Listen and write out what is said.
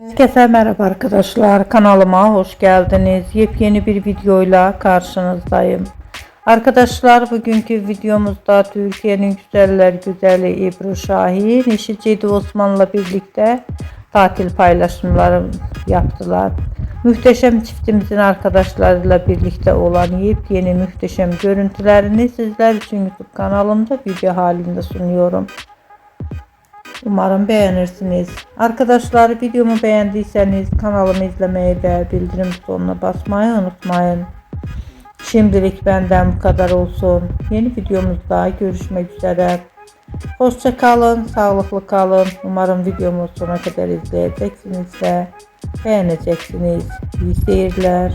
Herkese merhaba arkadaşlar, kanalıma hoş geldiniz. Yepyeni bir videoyla karşınızdayım. Arkadaşlar, bugünkü videomuzda Türkiye'nin güzeller güzeli Ebru Şahin, eşi Cedi Osman'la birlikte tatil paylaşımları yaptılar. Muhteşem çiftimizin arkadaşlarıyla birlikte olan yepyeni muhteşem görüntülerini sizler için YouTube kanalımda video halinde sunuyorum. Umarım beğenirsiniz. Arkadaşlar, videomu beğendiyseniz kanalımı izlemeyi ve bildirim butonuna basmayı unutmayın. Şimdilik benden bu kadar olsun. Yeni videomuzda görüşmek üzere. Hoşça kalın, sağlıklı kalın. Umarım videomu sona kadar izleyeceksiniz ve beğeneceksiniz. İyi seyirler.